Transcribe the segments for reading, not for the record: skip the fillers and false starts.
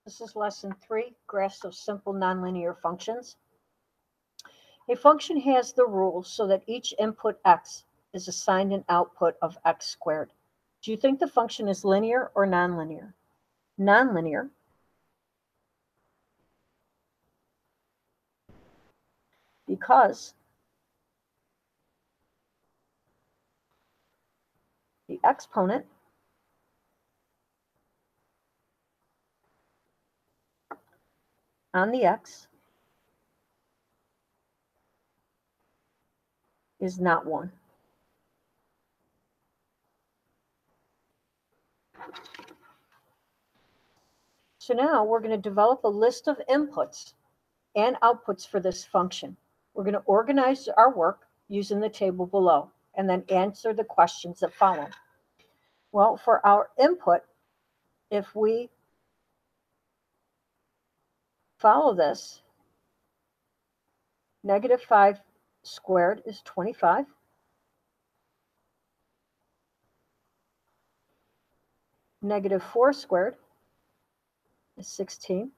This is lesson 3, graphs of simple nonlinear functions. A function has the rule so that each input x is assigned an output of x squared. Do you think the function is linear or nonlinear? Nonlinear because the exponent on the x is not 1. So now we're going to develop a list of inputs and outputs for this function. We're going to organize our work using the table below and then answer the questions that follow. Well, for our input, if we follow this, negative 5 squared is 25. Negative 4 squared is 16.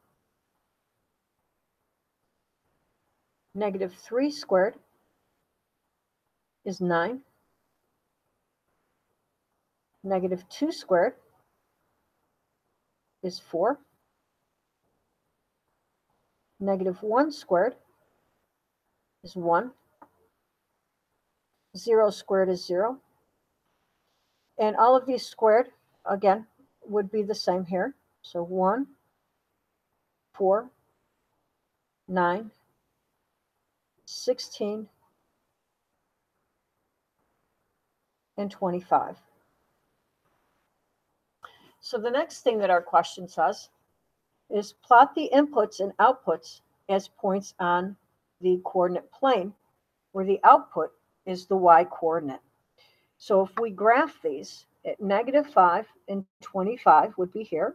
Negative 3 squared is 9. Negative 2 squared is 4. Negative 1 squared is 1. 0 squared is 0. And all of these squared, again, would be the same here. So 1, 4, 9, 16, and 25. So the next thing that our question says is plot the inputs and outputs as points on the coordinate plane, where the output is the y-coordinate. So if we graph these, at negative 5 and 25 would be here.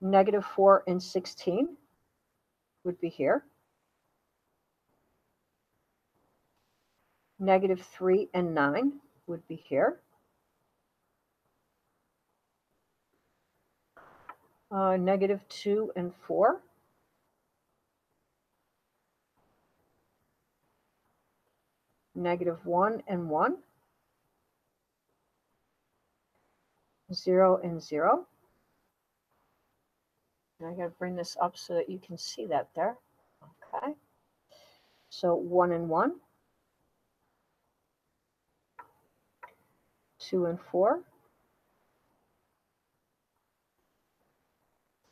Negative 4 and 16 would be here. Negative 3 and 9 would be here. Negative 2 and 4. Negative 1 and 1. 0 and 0. And I got to bring this up so that you can see that there. Okay. So 1 and 1. 2 and 4.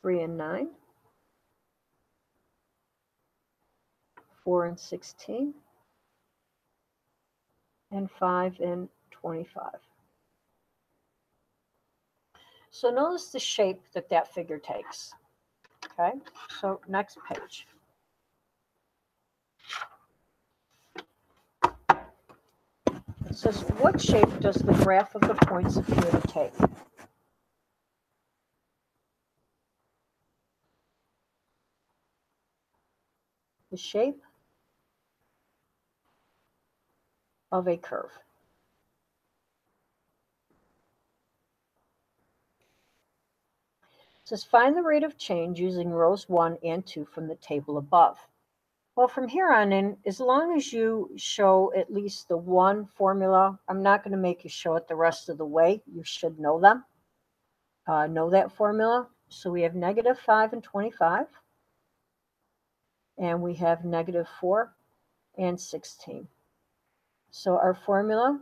3 and 9. 4 and 16. And 5 and 25. So notice the shape that that figure takes. Okay, so next page. It says, what shape does the graph of the points appear to take? The shape of a curve. It says, find the rate of change using rows 1 and 2 from the table above. Well, from here on in, as long as you show at least the one formula, I'm not going to make you show it the rest of the way. You should know them, know that formula. So we have negative 5 and 25. And we have negative 4 and 16. So our formula,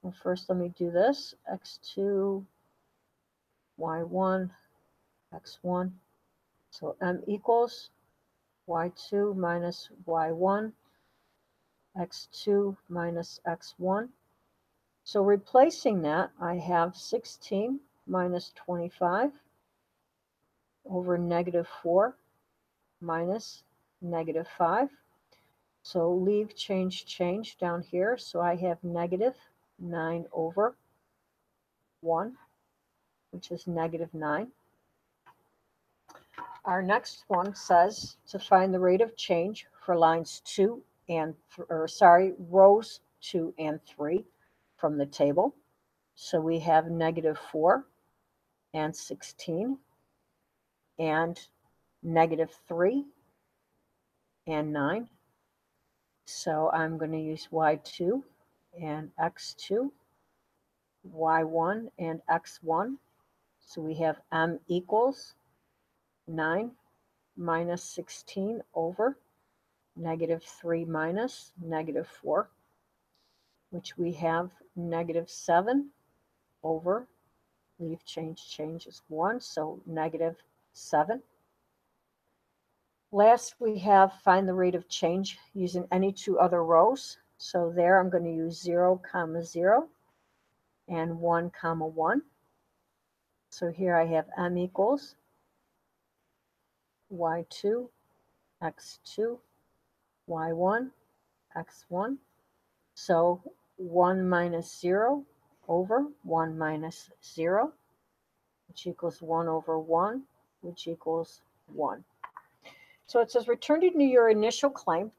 well, first let me do this, x2, y1, x1. So m equals y2 minus y1, x2 minus x1. So replacing that, I have 16 minus 25 over negative 4 minus negative 5. So leave change down here. So I have negative 9 over 1, which is negative 9. Our next one says to find the rate of change for lines 2 and, rows 2 and 3 from the table. So we have negative 4 and 16 and -3 and 9. So I'm going to use y2 and x2, y1 and x1. So we have m equals 9 minus 16 over -3 minus -4, which we have -7 over, leave change is 1, so -7. Last, we have find the rate of change using any two other rows. So there I'm going to use 0, 0 and 1, 1. So here I have m equals y2, x2, y1, x1. So 1 minus 0 over 1 minus 0, which equals 1 over 1, which equals 1. So it says return to your initial claim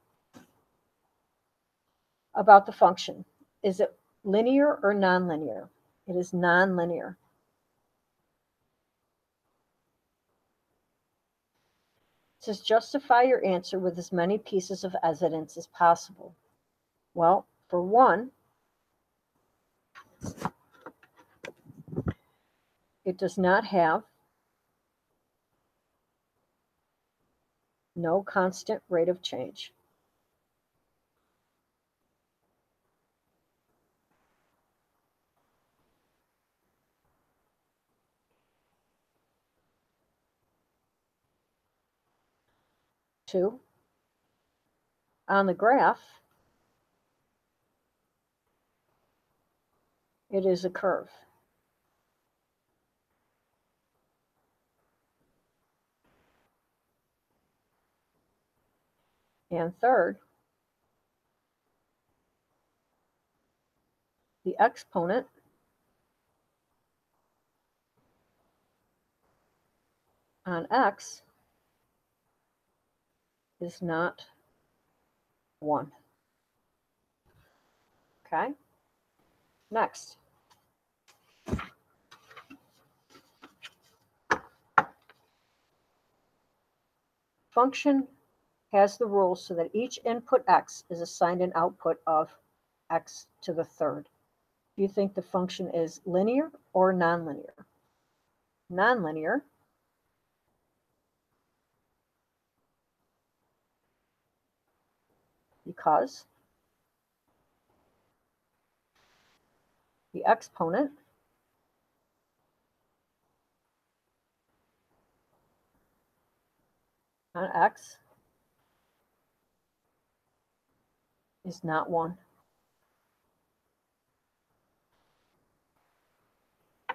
about the function. Is it linear or nonlinear? It is nonlinear. It says justify your answer with as many pieces of evidence as possible. Well, for one, it does not have no constant rate of change. Two, on the graph, it is a curve. And third, the exponent on x is not 1. Okay? Next. Function has the rules so that each input x is assigned an output of x to the third. Do you think the function is linear or nonlinear? Nonlinear because the exponent on x is not 1.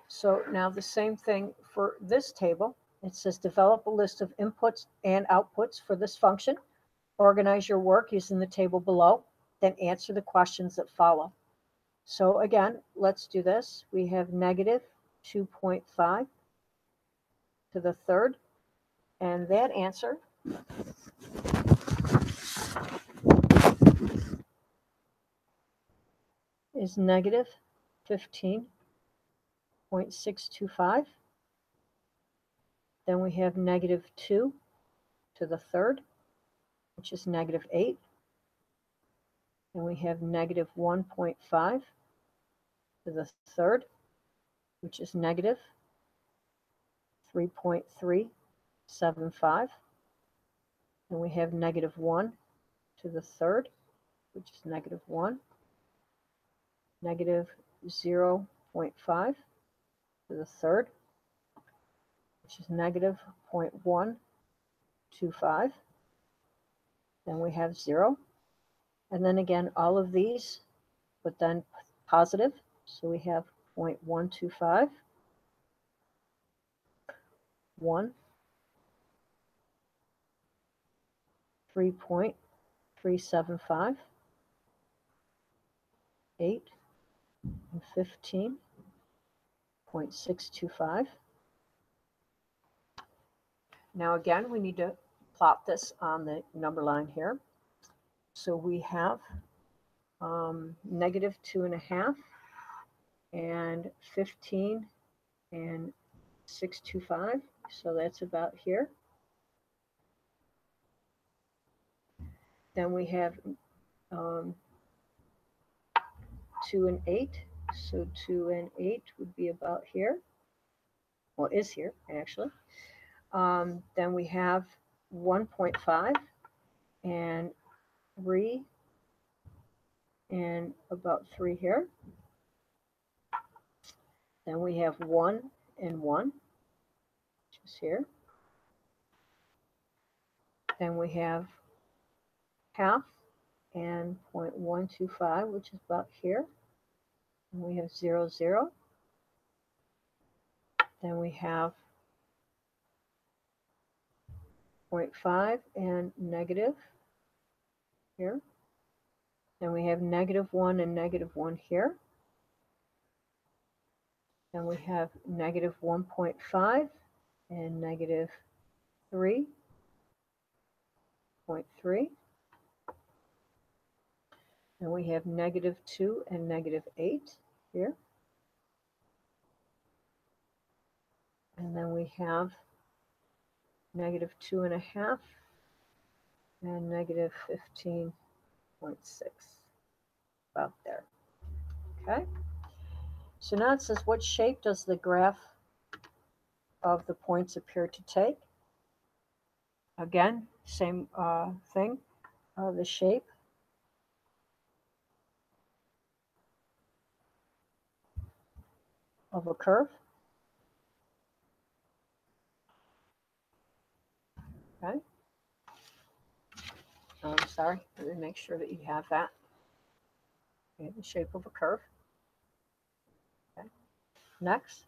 So now the same thing for this table. It says develop a list of inputs and outputs for this function. Organize your work using the table below, then answer the questions that follow. So again, let's do this. We have -2.5 to the third, and that answer is -15.625. Then we have -2 to the third, which is -8. And we have -1.5 to the third, which is -3.375. And we have -1 to the third, which is -1, -0.5 to the third, which is -0.125. Then we have 0. And then again, all of these, but then positive. So we have 0.125, 1, 3.375, 8, and 15.625. Now again, we need to plot this on the number line here. So we have -2.5 and 15 and 625, so that's about here. Then we have 2 and 8, so 2 and 8 would be about here. Well, is here, actually. Then we have 1.5 and 3 and about 3 here. Then we have 1 and 1, which is here. Then we have half and 0.125, which is about here. And we have 0, 0. Then we have 0.5 and negative here. Then we have -1 and -1 here. Then we have -1.5 and -3.3. And we have -2 and -8 here. And then we have -2.5 and -15.6, about there. Okay. So now it says, what shape does the graph of the points appear to take? Again, same thing, the shape of a curve. Okay. I'm sorry, let me make sure that you have that. Okay, the shape of a curve. Okay. Next.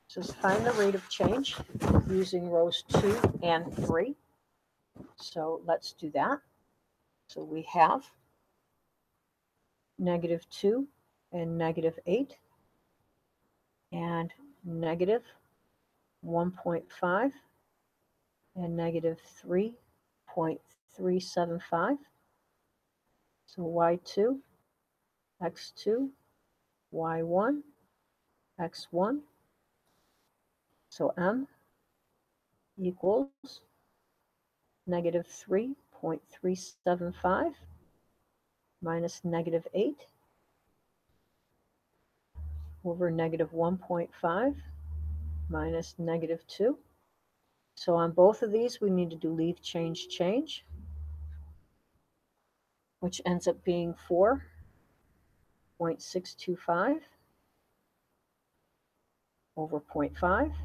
Says find the rate of change using rows 2 and 3. So let's do that. So we have -2 and -8 and -1.5 and -3.375. So y2, x2, y1, x1. So m equals -3.375 minus -8 over -1.5 minus -2. So on both of these, we need to do leave change change, which ends up being 4.625 over 0.5,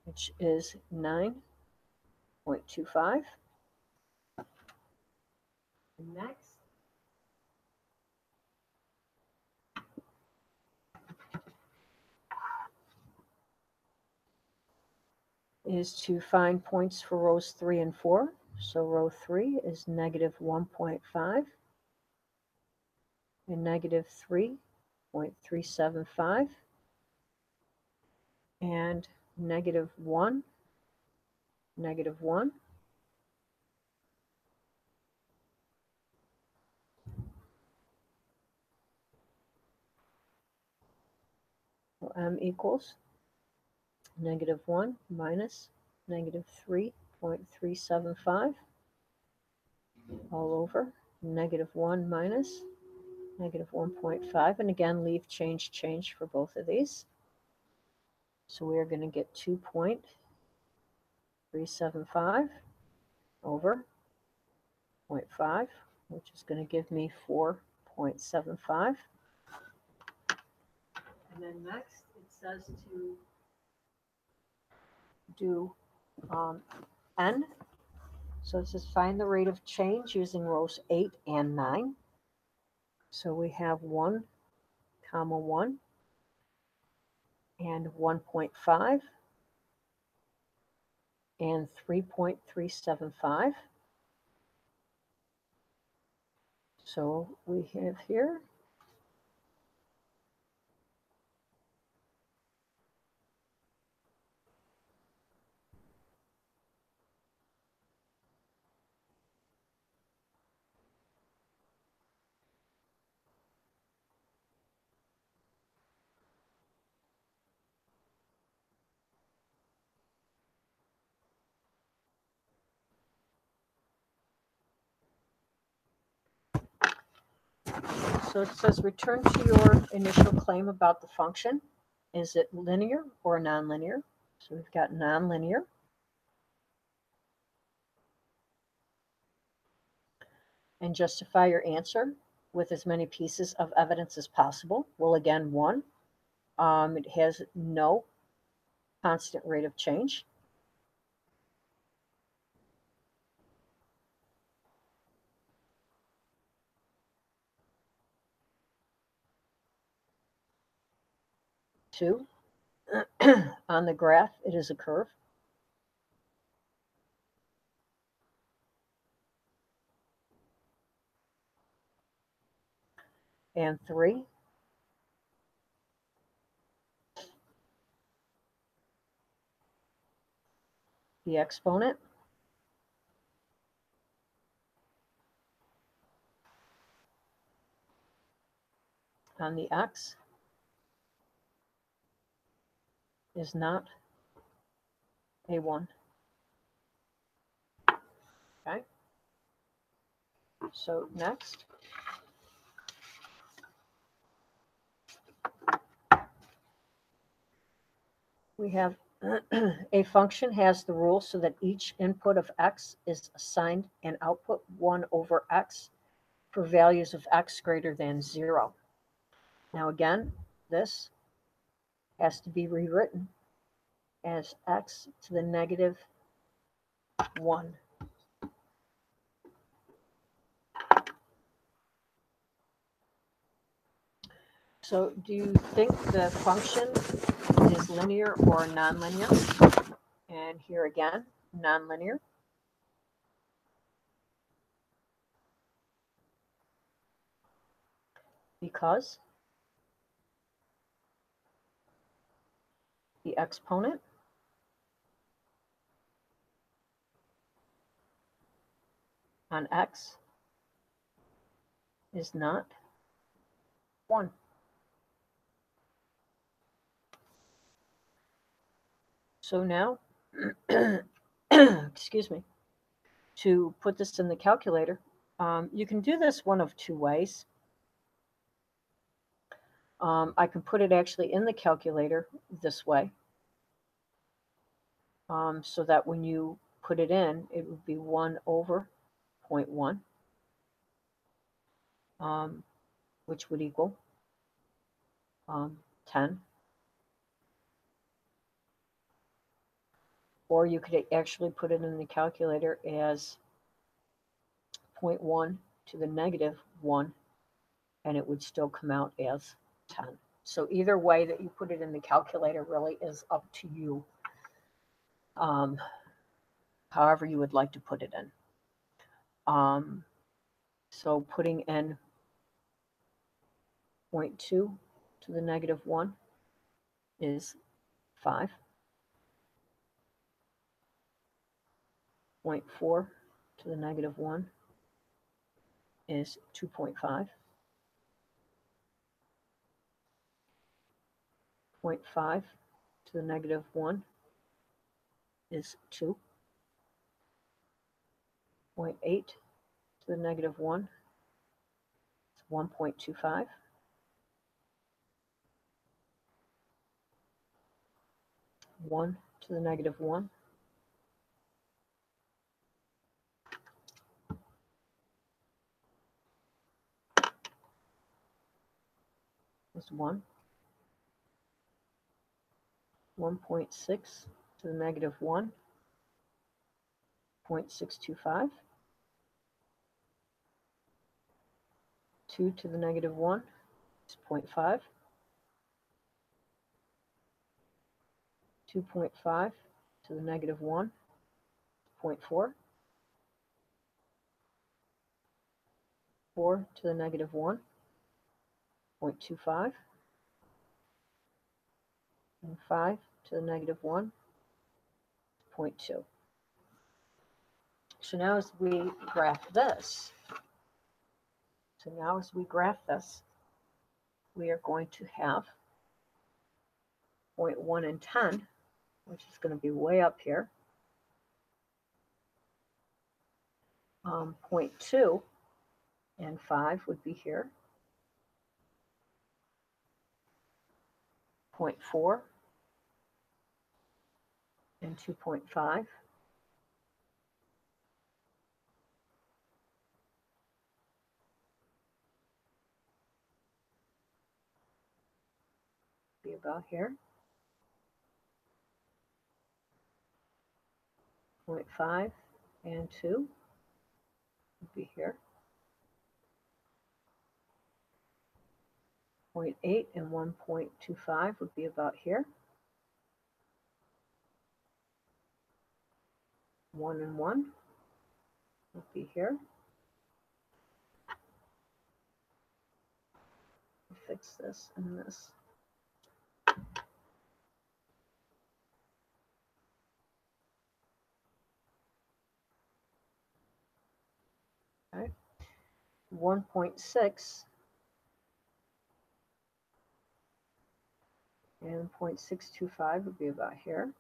which is 9.25. Next is to find points for rows 3 and 4. So row 3 is -1.5 and -3.375 and -1, -1. So m equals -1 minus -3.375 all over -1 minus -1.5. And again, leave change change for both of these. So we are going to get 2.375 over 0.5, which is going to give me 4.75. And then next, it says to do n. So it says find the rate of change using rows 8 and 9. So we have 1, 1 and 1.5 and 3.375. So we have here So it says return to your initial claim about the function. Is it linear or nonlinear? So we've got nonlinear. And justify your answer with as many pieces of evidence as possible. Well, again, 1, it has no constant rate of change. Two, on the graph, it is a curve. And 3, the exponent on the x is not a 1. Okay? So next, we have a function has the rule so that each input of x is assigned an output 1 over x for values of x greater than 0. Now again, this has to be rewritten as x to the negative 1. So do you think the function is linear or nonlinear? And here again, nonlinear. Because the exponent on x is not 1. So now, excuse me, to put this in the calculator, you can do this one of 2 ways. I can put it actually in the calculator this way, so that when you put it in, it would be 1 over 0.1, which would equal 10. Or you could actually put it in the calculator as 0.1 to the negative 1, and it would still come out as 10. So either way that you put it in the calculator really is up to you, however you would like to put it in. So putting in 0.2 to the negative 1 is 5. 0.4 to the negative 1 is 2.5. 0.5 to the negative 1 is 2. 0.8 to the negative 1 is 1.25. 1 to the negative 1 is 1. 1.6 to the negative 1, 0.625. 2 to the negative 1 is 0.5. 2.5 to the negative 1 is 0.4. 4 to the negative 1, 0.25. And 5 to the negative 1 is 0.2. So now as we graph this, we are going to have 0.1 and 10, which is going to be way up here. 0.2 and 5 would be here. 0.4 and 2.5. Be about here. 0.5 and 2 would be here. 0.8 and 1.25 would be about here. 1 and 1 would be here. Fix this and this. Okay. 1.6 and 0.625 would be about here.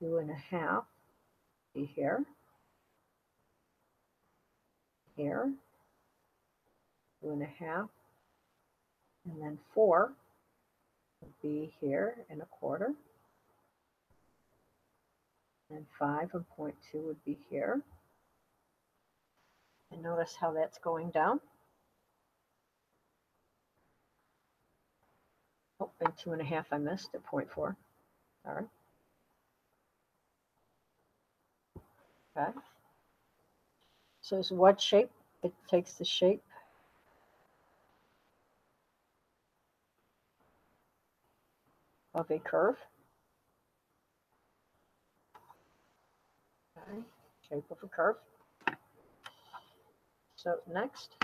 2.5 be here. Here. 2.5. And then 4 would be here and 1/4. And 5 and 0.2 would be here. And notice how that's going down. Oh, and 2.5 I missed at 0.4. Sorry. Okay. So it's what shape? It takes the shape of a curve. Okay. Shape of a curve. So next,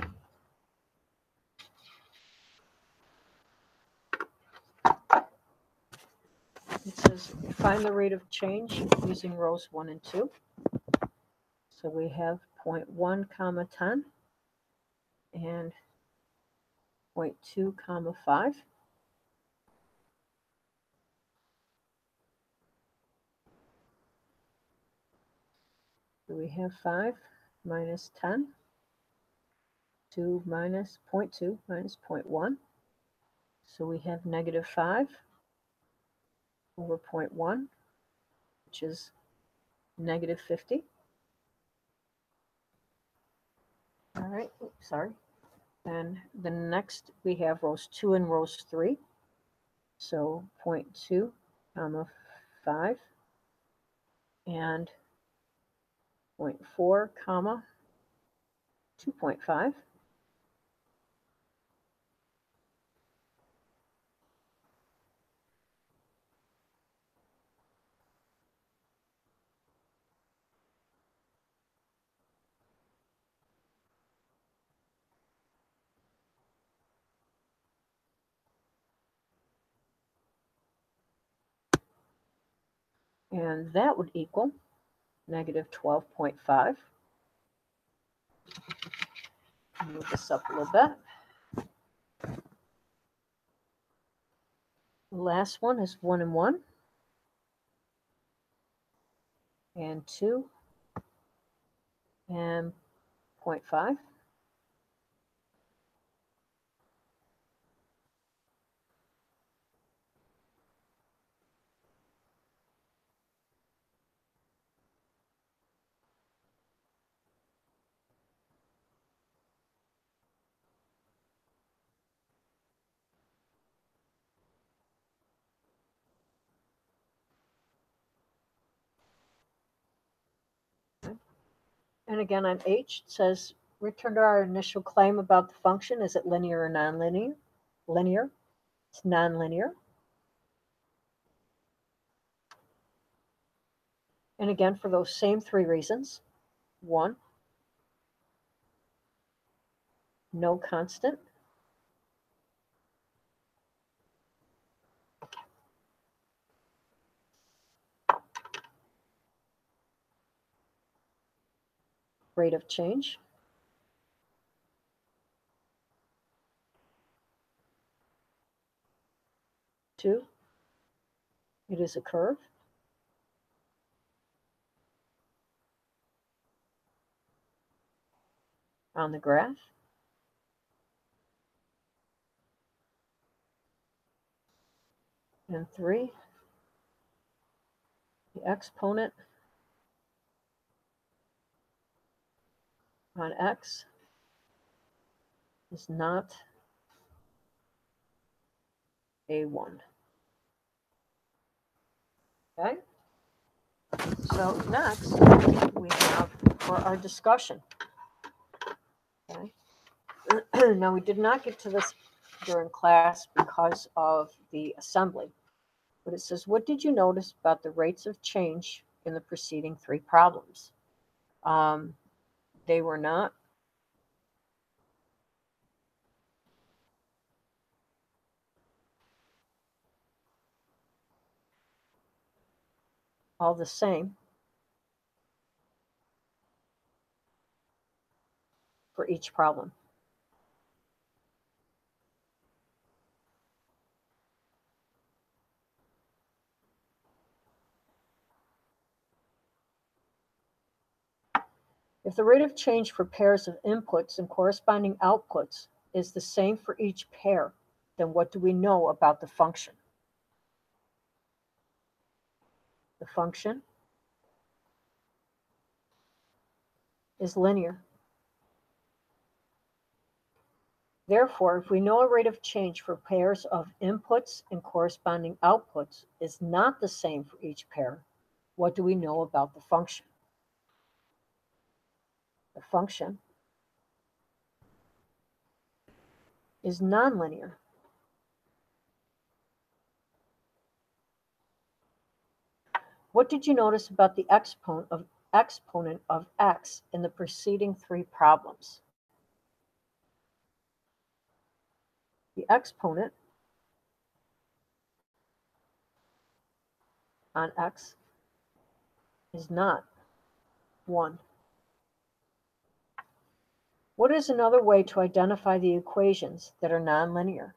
it says find the rate of change using rows 1 and 2. So we have 0.1 comma 10 and 0.2 comma 5. So we have 5 minus 10, 2 minus 0.2 minus 0.1. So we have negative 5 over 0.1, which is negative 50. All right, oops, sorry. And the next we have rows 2 and rows 3. So 0.2 comma 5 and 0.4 comma 2.5. And that would equal negative 12.5. Move this up a little bit. The last one is 1 and 1. And 2 and 0.5. And again on H, it says return to our initial claim about the function. Is it linear or nonlinear? Linear. It's nonlinear. And again, for those same 3 reasons. 1, no constant. Rate of change. 2, it is a curve. On the graph. and 3. The exponent on x is not a 1. Okay? So next, we have for our discussion. Okay? Now, we did not get to this during class because of the assembly, but it says, what did you notice about the rates of change in the preceding 3 problems? They were not all the same for each problem. If the rate of change for pairs of inputs and corresponding outputs is the same for each pair, then what do we know about the function? The function is linear. Therefore, if we know a rate of change for pairs of inputs and corresponding outputs is not the same for each pair, what do we know about the function? The function is nonlinear. What did you notice about the exponent of x in the preceding 3 problems? The exponent on x is not 1. What is another way to identify the equations that are nonlinear?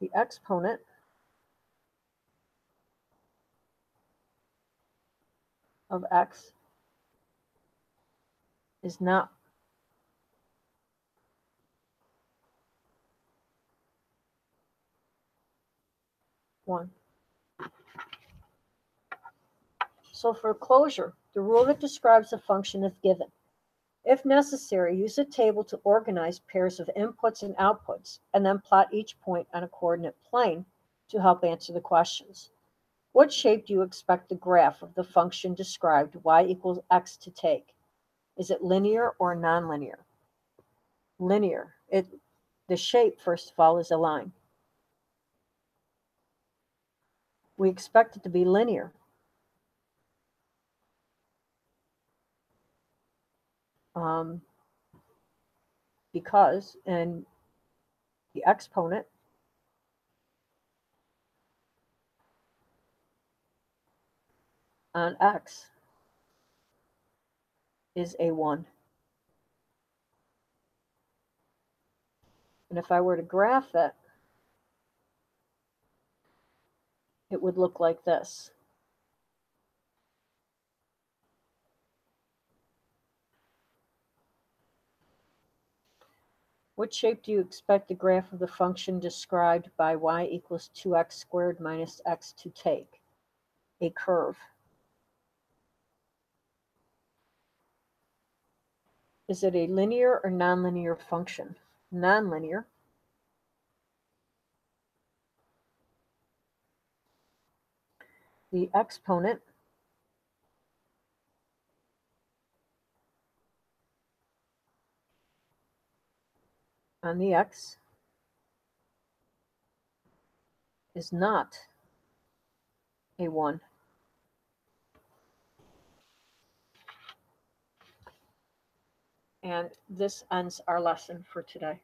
The exponent of x is not 1. So for closure, the rule that describes a function is given. If necessary, use a table to organize pairs of inputs and outputs, and then plot each point on a coordinate plane to help answer the questions. What shape do you expect the graph of the function described y equals x to take? Is it linear or nonlinear? Linear. The shape, first of all, is a line. We expect it to be linear. Because and the exponent on x is a 1. And if I were to graph it, it would look like this. What shape do you expect the graph of the function described by y equals 2x squared minus x to take? A curve. Is it a linear or nonlinear function? Nonlinear. The exponent on the x is not a 1. And this ends our lesson for today.